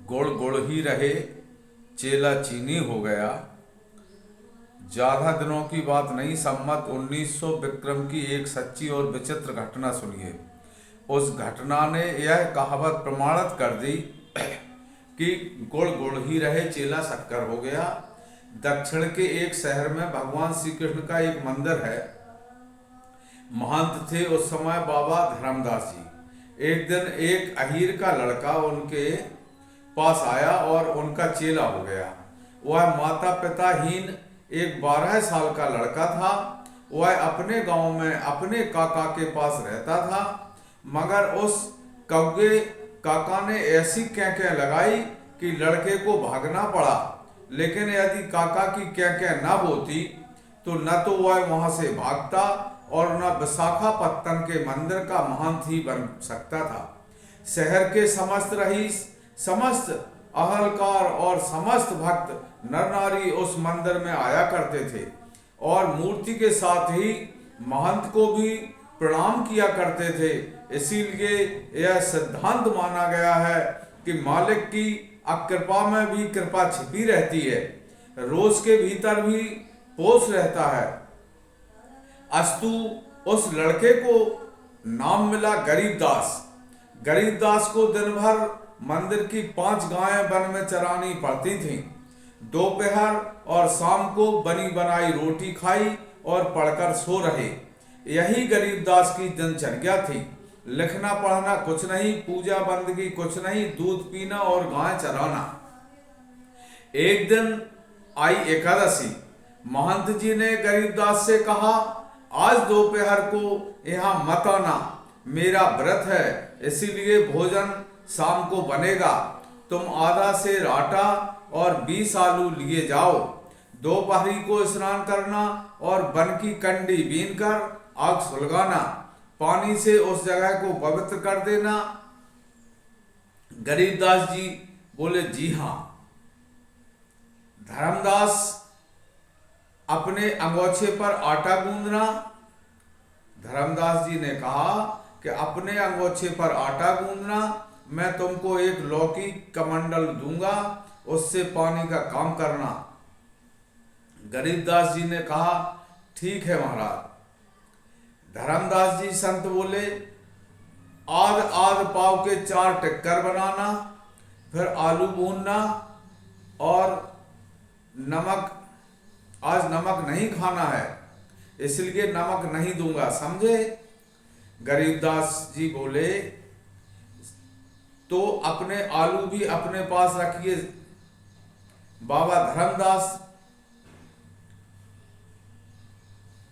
गुड़ गुड़ ही रहे चेला चीनी हो गया। ज्यादा दिनों की बात नहीं, सम्मत 1900 विक्रम की एक सच्ची और विचित्र घटना सुनिए। उस घटना ने यह कहावत प्रमाणित कर दी कि गुड़ गुड़ ही रहे चेला शक्कर हो गया। दक्षिण के एक शहर में भगवान श्री कृष्ण का एक मंदिर है। महंत थे उस समय बाबा धर्मदास जी। एक दिन एक अहीर का लड़का उनके पास आया और उनका चेला हो गया। वह माता पिता हीन एक 12 साल का लड़का था। वह अपने गांव में अपने काका के पास रहता था, मगर उस कौगे काका ने ऐसी कैं लगाई कि लड़के को भागना पड़ा। लेकिन यदि काका की कैं न होती तो न तो वह वहां से भागता और न विशाखापत्तन के मंदिर का महंत ही बन सकता था। शहर के समस्त रईस, समस्त अहलकार और समस्त भक्त नर नारी उस मंदिर में आया करते थे और मूर्ति के साथ ही महंत को भी प्रणाम किया करते थे। इसीलिए यह सिद्धांत माना गया है कि मालिक की अकृपा में भी कृपा छिपी रहती है, रोज के भीतर भी पोष रहता है। अस्तु उस लड़के को नाम मिला गरीबदास। गरीबदास को दिन भर मंदिर की 5 गायें वन में चरानी पड़ती थीं। दोपहर और शाम को बनी बनाई रोटी खाई और पढ़कर सो रहे। यही गरीबदास की दिनचर्या थी। लिखना पढ़ना कुछ नहीं, पूजा बंदगी कुछ नहीं, दूध पीना और गाय चराना। एक दिन आई एकादशी। महंत जी ने गरीबदास से कहा, आज दोपहर को यहाँ मत आना, मेरा व्रत है, इसीलिए भोजन शाम को बनेगा। तुम आधा सेर आटा और 20 आलू लिए जाओ। दोपहरी को स्नान करना और वन की कंडी बीन कर आग सुलगाना, पानी से उस जगह को पवित्र कर देना। गरीबदास जी बोले, जी हाँ। धर्मदास अपने अंगोछे पर आटा गूंदना। धर्मदास जी ने कहा कि अपने अंगोछे पर आटा गूंदना, मैं तुमको एक लौकी कमंडल दूंगा, उससे पानी का काम करना। गरीबदास जी ने कहा, ठीक है महाराज। धर्मदास जी संत बोले, आध आध पाव के 4 टिक्कर बनाना, फिर आलू भूनना और नमक, आज नमक नहीं खाना है इसलिए नमक नहीं दूंगा, समझे। गरीबदास जी बोले, तो अपने आलू भी अपने पास रखिए। बाबा धर्मदास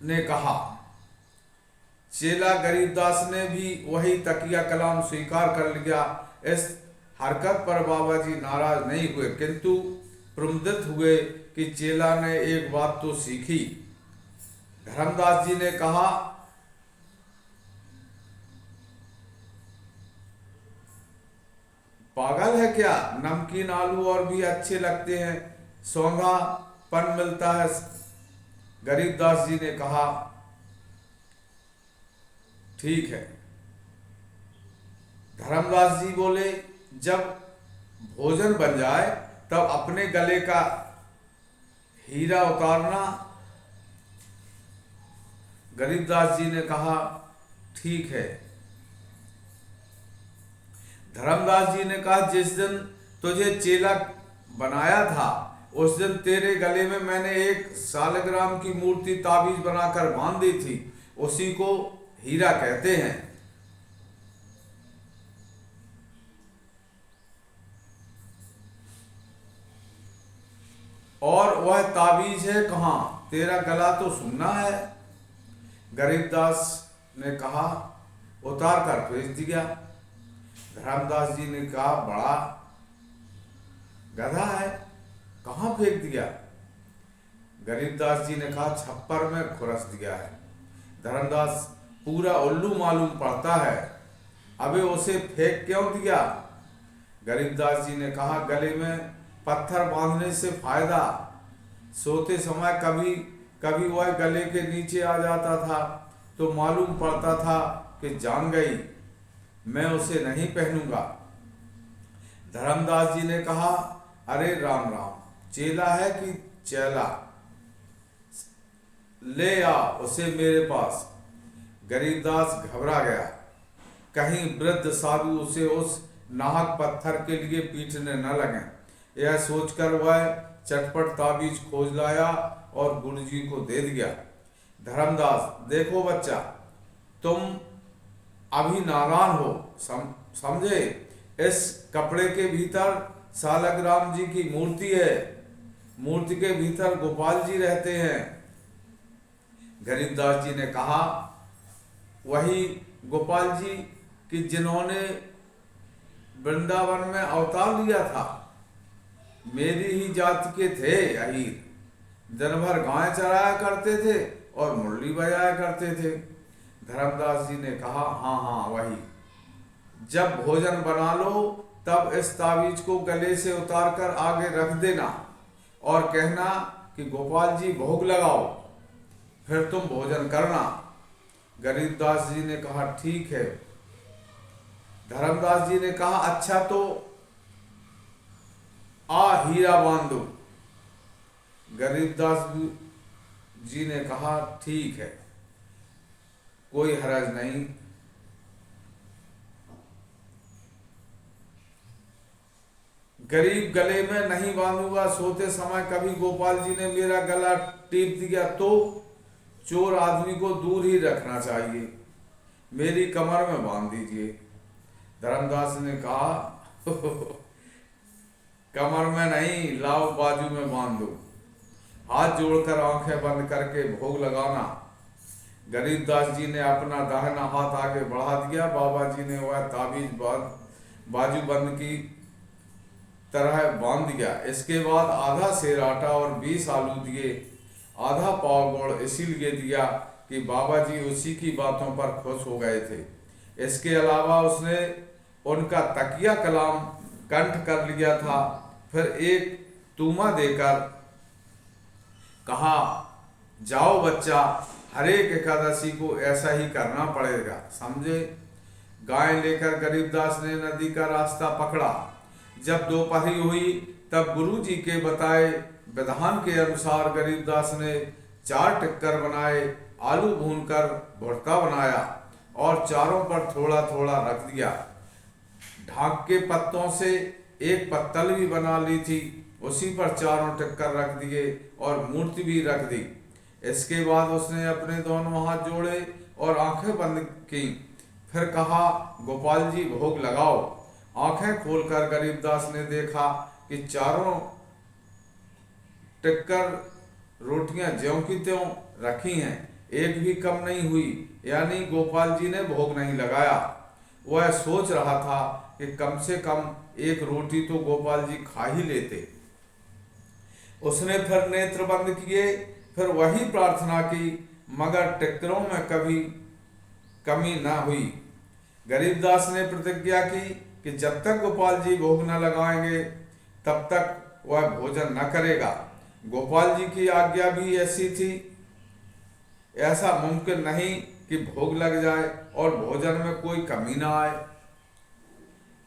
ने कहा। चेला गरीबदास ने भी वही तकिया कलाम स्वीकार कर लिया। इस हरकत पर बाबा जी नाराज नहीं हुए, किंतु प्रमुदित हुए कि चेला ने एक बात तो सीखी। धर्मदास जी ने कहा, पागल है क्या, नमकीन आलू और भी अच्छे लगते हैं, सौंधापन मिलता है। गरीबदास जी ने कहा, ठीक है। धर्मदास जी बोले, जब भोजन बन जाए तब अपने गले का हीरा उतारना। गरीबदास जी ने कहा, ठीक है। धर्मदास जी ने कहा, जिस दिन तुझे चेला बनाया था उस दिन तेरे गले में मैंने एक सालग्राम की मूर्ति ताबीज बनाकर बांध दी थी, उसी को हीरा कहते हैं। और वह ताबीज है कहाँ, तेरा गला तो सूना है। गरीबदास ने कहा, उतार कर भेज दिया। धर्मदास जी ने कहा, बड़ा गधा है, कहाँ फेंक दिया। गरीबदास जी ने कहा, छप्पर में खुरस दिया है। धर्मदास पूरा उल्लू मालूम पड़ता है, अबे उसे फेंक क्यों दिया। गरीबदास जी ने कहा, गले में पत्थर बांधने से फायदा, सोते समय कभी कभी वह गले के नीचे आ जाता था तो मालूम पड़ता था कि जान गई, मैं उसे नहीं पहनूंगा। धर्मदास जी ने कहा, अरे राम राम, चेला है कि चेला, ले आ उसे मेरे पास। गरीबदास घबरा गया, कहीं वृद्ध साधु उसे उस नाहक पत्थर के लिए पीटने न लगे। यह सोचकर वह चटपट ताबीज खोज लाया और गुरुजी को दे दिया। धर्मदास, देखो बच्चा, तुम अभी नादान हो, समझे? इस कपड़े के भीतर सालग्राम जी की मूर्ति है, मूर्ति के भीतर गोपाल जी रहते हैं। गरीबदास जी ने कहा, वही गोपाल जी कि जिन्होंने वृंदावन में अवतार लिया था, मेरी ही जाति के थे अहीर, दिन भर गाय चराया करते थे और मुरली बजाया करते थे। धर्मदास जी ने कहा, हाँ हाँ वही। जब भोजन बना लो तब इस ताबीज को गले से उतार कर आगे रख देना और कहना कि गोपाल जी भोग लगाओ, फिर तुम भोजन करना। गरीबदास जी ने कहा, ठीक है। धर्मदास जी ने कहा, अच्छा तो आ हीरा बांधो। गरीबदास जी ने कहा, ठीक है, कोई हरज नहीं। गरीब गले में नहीं बांधूंगा, सोते समय कभी गोपाल जी ने मेरा गला टीप दिया तो चोर आदमी को दूर ही रखना चाहिए, मेरी कमर में बांध दीजिए। धर्मदास ने कहा, कमर में नहीं, लाओ बाजू में बांध दो, हाथ जोड़कर आंखें बंद करके भोग लगाना। गरीबदास जी ने अपना दाहिना हाथ आगे बढ़ा दिया। बाबा जी ने वह ताबीज बाजू बंद की तरह बांध दिया। इसके बाद आधा सेर आटा और 20 आलू दिए, आधा पाव गुड़ इसीलिए दिया कि बाबा जी उसी की बातों पर खुश हो गए थे। इसके अलावा उसने उनका तकिया कलाम कंठ कर लिया था। फिर एक तूमा देकर कहा, जाओ बच्चा, हर एक एकादशी को ऐसा ही करना पड़ेगा, समझे? गाय लेकर गरीबदास ने नदी का रास्ता पकड़ा। जब दोपहरी हुई तब गुरु जी के बताए विधान के अनुसार गरीबदास ने 4 टिक्कर बनाए, आलू भूनकर भुर्ता बनाया और चारों पर थोड़ा थोड़ा रख दिया। ढाक के पत्तों से एक पत्तल भी बना ली थी, उसी पर चारों टिक्कर रख दिए और मूर्ति भी रख दी। इसके बाद उसने अपने दोनों हाथ जोड़े और आंखें बंद की। फिर कहा, गोपाल जी भोग लगाओ। आंखें खोलकर गरीबदास ने देखा कि चारों टिक्कर रोटियां ज्यों की त्यों रखी हैं, एक भी कम नहीं हुई, यानी गोपाल जी ने भोग नहीं लगाया। वह सोच रहा था कि कम से कम एक रोटी तो गोपाल जी खा ही लेते। उसने फिर नेत्र बंद किए, फिर वही प्रार्थना की, मगर टिक्करों में कभी कमी न हुई। गरीबदास ने प्रतिज्ञा की कि जब तक गोपाल जी भोग न लगाएंगे तब तक वह भोजन न करेगा। गोपाल जी की आज्ञा भी ऐसी थी, ऐसा मुमकिन नहीं कि भोग लग जाए और भोजन में कोई कमी ना आए।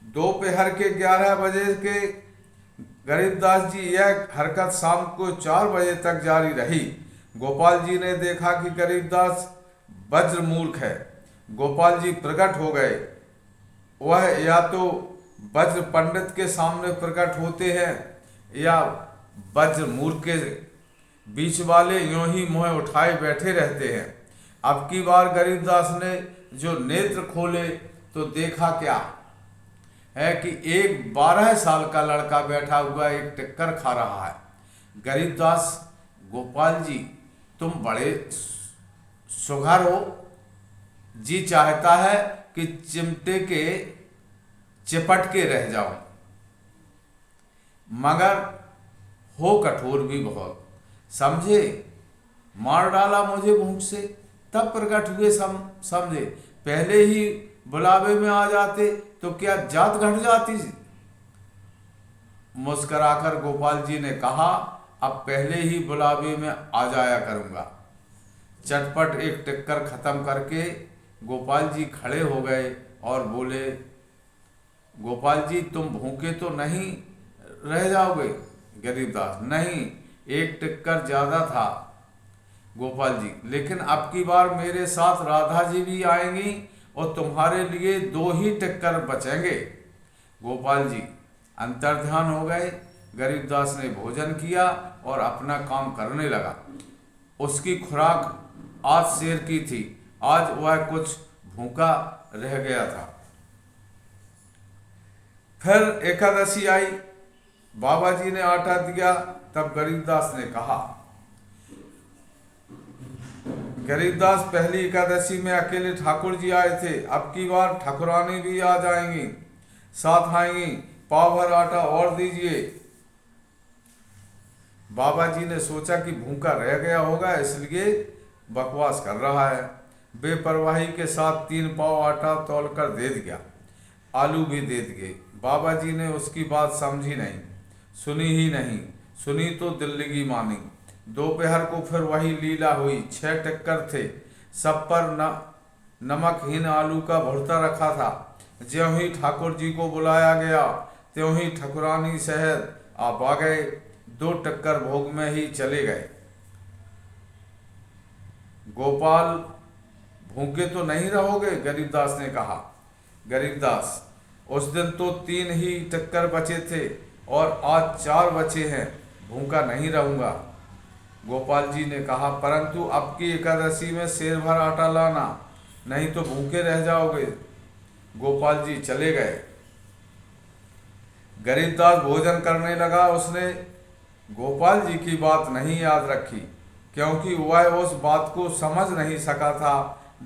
दोपहर के 11 बजे के गरीबदास जी यह हरकत शाम को 4 बजे तक जारी रही। गोपाल जी ने देखा कि गरीबदास वज्र मूर्ख है। गोपाल जी प्रकट हो गए। वह या तो वज्र पंडित के सामने प्रकट होते हैं या वज्र मूर्ख के बीच वाले यूं ही मुँह उठाए बैठे रहते हैं। अब की बार गरीबदास ने जो नेत्र खोले तो देखा क्या है कि एक 12 साल का लड़का बैठा हुआ एक टिक्कर खा रहा है। गरीबदास, गोपाल जी तुम बड़े सुघर हो, जी चाहता है कि चिमटे के चिपट के रह जाओ, मगर हो कठोर भी बहुत, समझे? मार डाला मुझे भूख से, तब प्रकट हुए समझे। पहले ही बुलावे में आ जाते तो क्या जात घट जाती? मुस्कुराकर गोपाल जी ने कहा, अब पहले ही बुलावे में आ जाया करूंगा। चटपट एक टिक्कर खत्म करके गोपाल जी खड़े हो गए और बोले, गोपाल जी तुम भूखे तो नहीं रह जाओगे? गरीबदास, नहीं, एक टिक्कर ज्यादा था। गोपाल जी, लेकिन अब की बार मेरे साथ राधा जी भी आएंगी और तुम्हारे लिए 2 ही टिक्कर बचेंगे। गोपाल जी अंतर्ध्यान हो गए। गरीबदास ने भोजन किया और अपना काम करने लगा। उसकी खुराक आज शेर की थी, आज वह कुछ भूखा रह गया था। फिर एकादशी आई, बाबा जी ने आटा दिया। तब गरीबदास ने कहा, गरीबदास पहली एकादशी में अकेले ठाकुर जी आए थे, अब की बार ठाकुरानी भी आ जाएंगी, साथ आएंगी, पाव भर आटा और दीजिए। बाबा जी ने सोचा कि भूखा रह गया होगा इसलिए बकवास कर रहा है। बेपरवाही के साथ 3 पाव आटा तौलकर दे दिया, आलू भी दे दिए। बाबा जी ने उसकी बात समझी नहीं, सुनी ही नहीं, सुनी तो दिल्ली की मानी। दोपहर को फिर वही लीला हुई। 6 टिक्कर थे, सब पर नमकहीन आलू का भुर्ता रखा था। ज्यों ही ठाकुर जी को बुलाया गया त्यों ही ठकुरानी शहर आप आ गए। 2 टिक्कर भोग में ही चले गए। गोपाल, भूखे तो नहीं रहोगे? गरीबदास ने कहा। गरीबदास, उस दिन तो 3 ही टिक्कर बचे थे और आज 4 बचे हैं, भूखा नहीं रहूंगा। गोपाल जी ने कहा, परंतु अब की एकादशी में सेर भर आटा लाना, नहीं तो भूखे रह जाओगे। गोपाल जी चले गए। गरीबदास भोजन करने लगा। उसने गोपाल जी की बात नहीं याद रखी, क्योंकि वह उस बात को समझ नहीं सका था,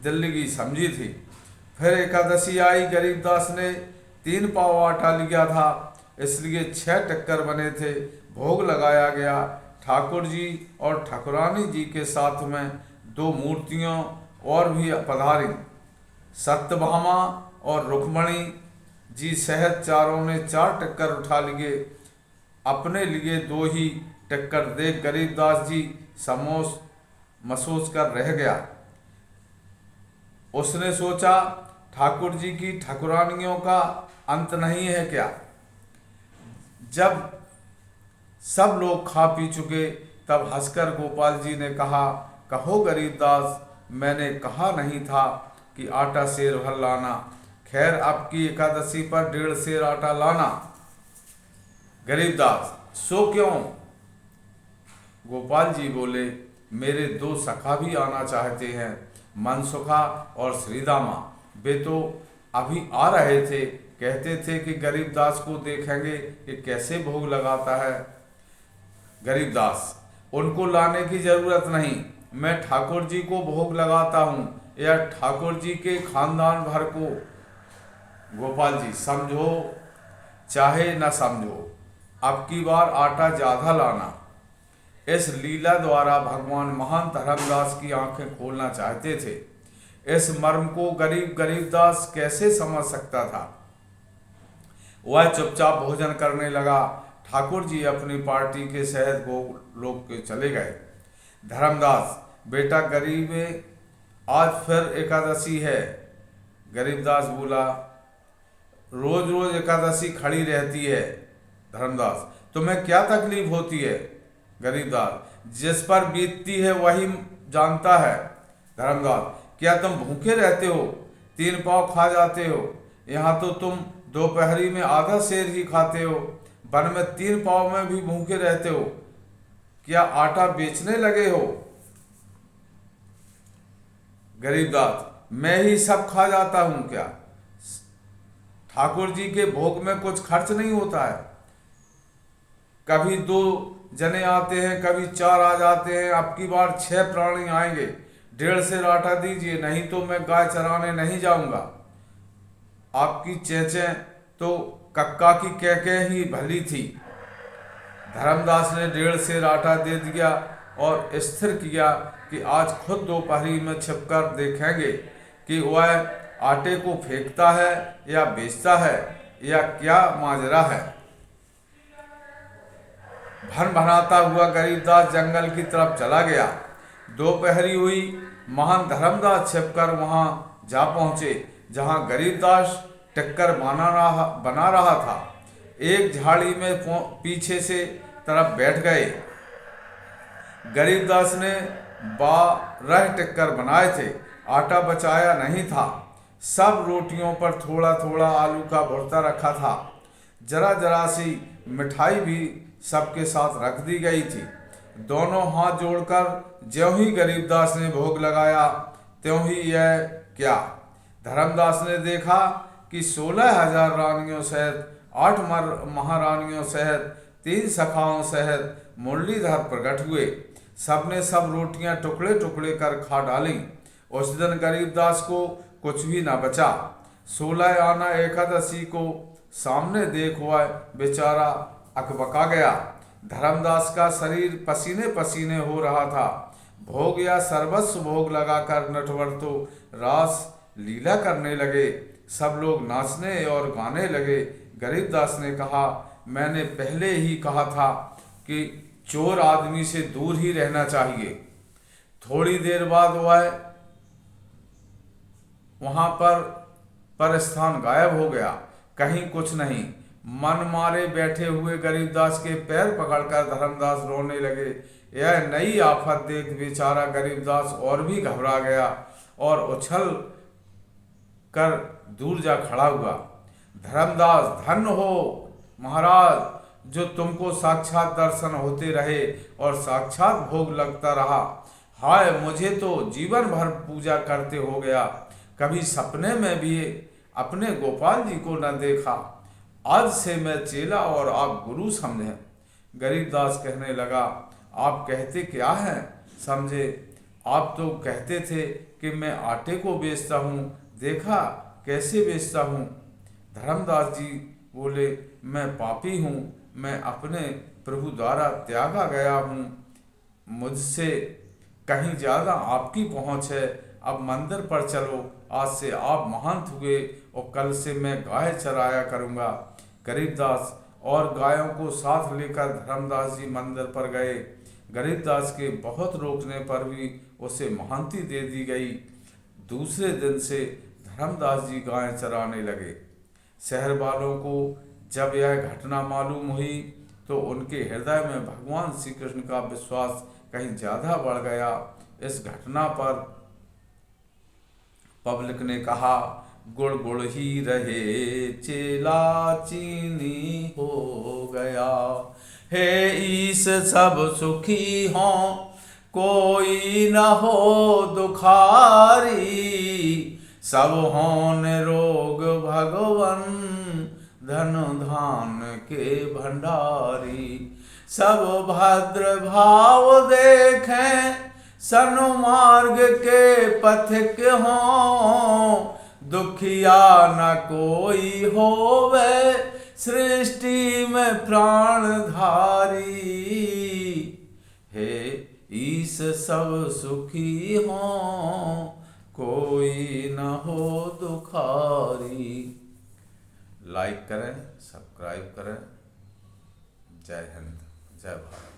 दिल्ली की समझी थी। फिर एकादशी आई। गरीबदास ने 3 पाव आटा लिया था, इसलिए 6 टिक्कर बने थे। भोग लगाया गया। ठाकुर जी और ठाकुरानी जी के साथ में 2 मूर्तियों और भी पधारी, सत्यभामा और रुक्मणी जी सहित चारों ने 4 टिक्कर उठा लिए। अपने लिए 2 ही टिक्कर देख गरीबदास जी समोस महसूस कर रह गया। उसने सोचा, ठाकुर जी की ठाकुरानियों का अंत नहीं है क्या? जब सब लोग खा पी चुके तब हंसकर गोपाल जी ने कहा, कहो गरीबदास, मैंने कहा नहीं था कि आटा सेर भर लाना। खैर, अब की एकादशी पर 1.5 सेर आटा लाना। गरीबदास, सो क्यों? गोपाल जी बोले, मेरे 2 सखा भी आना चाहते हैं, मनसुखा और श्रीदामा। वे तो अभी आ रहे थे, कहते थे कि गरीबदास को देखेंगे कि कैसे भोग लगाता है। गरीबदास, उनको लाने की जरूरत नहीं, मैं ठाकुर जी को भोग लगाता हूँ या ठाकुर जी के खानदान भर को। गोपाल जी, समझो चाहे न समझो, अब की बार आटा ज्यादा लाना। इस लीला द्वारा भगवान महान धर्मदास की आंखें खोलना चाहते थे। इस मर्म को गरीबदास कैसे समझ सकता था? वह चुपचाप भोजन करने लगा। ठाकुर जी अपनी पार्टी के शहर भोग लोग के चले गए। धर्मदास, बेटा गरीबे, आज फिर एकादशी है। गरीबदास बोला, रोज रोज एकादशी खड़ी रहती है। धर्मदास, तुम्हें क्या तकलीफ होती है? गरीबदास, जिस पर बीतती है वही जानता है। धर्मदास, क्या तुम भूखे रहते हो? 3 पाव खा जाते हो। यहाँ तो तुम दोपहरी में आधा सेर ही खाते हो, वन में 3 पाव में भी भूखे रहते हो। क्या आटा बेचने लगे हो? गरीबदास, मैं ही सब खा जाता हूँ क्या? ठाकुर जी के भोग में कुछ खर्च नहीं होता है। कभी 2 जने आते हैं, कभी 4 आ जाते हैं, अब की बार 6 प्राणी आएंगे। 1.5 सेर आटा दीजिए, नहीं तो मैं गाय चराने नहीं जाऊंगा। आपकी चेंचे तो कक्का की कह ही भली थी। धर्मदास ने 1.5 सेर आटा दे दिया और स्थिर किया कि आज खुद दोपहरी में छिपकर देखेंगे कि वह आटे को फेंकता है या बेचता है या क्या माजरा है। भन भनाता हुआ गरीबदास जंगल की तरफ चला गया। दोपहरी हुई। महान धर्मदास छिपकर वहां जा पहुंचे जहां गरीबदास टिक्कर बना रहा था। एक झाड़ी में पीछे से तरफ बैठ गए। गरीबदास ने 12 टिक्कर बनाए थे, आटा बचाया नहीं था। सब रोटियों पर थोड़ा थोड़ा आलू का भुर्ता रखा था। जरा जरा सी मिठाई भी सबके साथ रख दी गई थी। दोनों हाथ जोड़कर ज्यों ही गरीबदास ने भोग लगाया त्यों ही यह क्या, धर्मदास ने देखा कि 16,000 रानियों सहित 8 महारानियों सहित 3 सखाओं सहित मुरलीधर प्रकट हुए। सबने सब रोटियां टुकड़े टुकड़े कर खा डाली। उस दिन गरीबदास को कुछ भी न बचा। 16 आना एकादशी को सामने देख हुआ बेचारा अकबका गया। धर्मदास का शरीर पसीने पसीने हो रहा था। भोग या सर्वस्व भोग लगाकर नटवर्तो रास लीला करने लगे। सब लोग नाचने और गाने लगे। गरीबदास ने कहा, मैंने पहले ही कहा था कि चोर आदमी से दूर ही रहना चाहिए। थोड़ी देर बाद वह वहां पर स्थान गायब हो गया, कहीं कुछ नहीं। मन मारे बैठे हुए गरीबदास के पैर पकड़कर धर्मदास रोने लगे। यह नई आफत देख बेचारा गरीबदास और भी घबरा गया और उछल कर दूर जा खड़ा हुआ। धर्मदास, धन्य हो महाराज, जो तुमको साक्षात दर्शन होते रहे और साक्षात भोग लगता रहा। हाय, मुझे तो जीवन भर पूजा करते हो गया, कभी सपने में भी अपने गोपाल जी को न देखा। आज से मैं चेला और आप गुरु समझे। गरीबदास कहने लगा, आप कहते क्या हैं समझे? आप तो कहते थे कि मैं आटे को बेचता हूँ, देखा कैसे बेचता हूँ। धर्मदास जी बोले, मैं पापी हूँ, मैं अपने प्रभु द्वारा त्यागा गया हूँ, मुझसे कहीं ज़्यादा आपकी पहुँच है। अब मंदिर पर चलो, आज से आप महंत हुए और कल से मैं गाय चराया करूँगा। गरीबदास और गायों को साथ लेकर धर्मदास जी मंदिर पर गए। गरीबदास के बहुत रोकने पर भी उसे महंती दे दी गई। दूसरे दिन से धर्मदास जी गायें चराने लगे। शहर वालों को जब यह घटना मालूम हुई तो उनके हृदय में भगवान श्री कृष्ण का विश्वास कहीं ज़्यादा बढ़ गया। इस घटना पर पब्लिक ने कहा, गुड़ गुड़ ही रहे चेला चीनी हो गया। हे ईश सब सुखी हों, कोई न हो दुखारी। सब हों निरोग भगवन, धन धान के भंडारी। सब भद्र भाव देखें, सन्मार्ग के पथिक हों। दुखिया न कोई होवे, सृष्टि में प्राणधारी। हे ईश सब सुखी हों, कोई न हो दुखारी। लाइक करें, सब्सक्राइब करें। जय हिंद, जय भारत।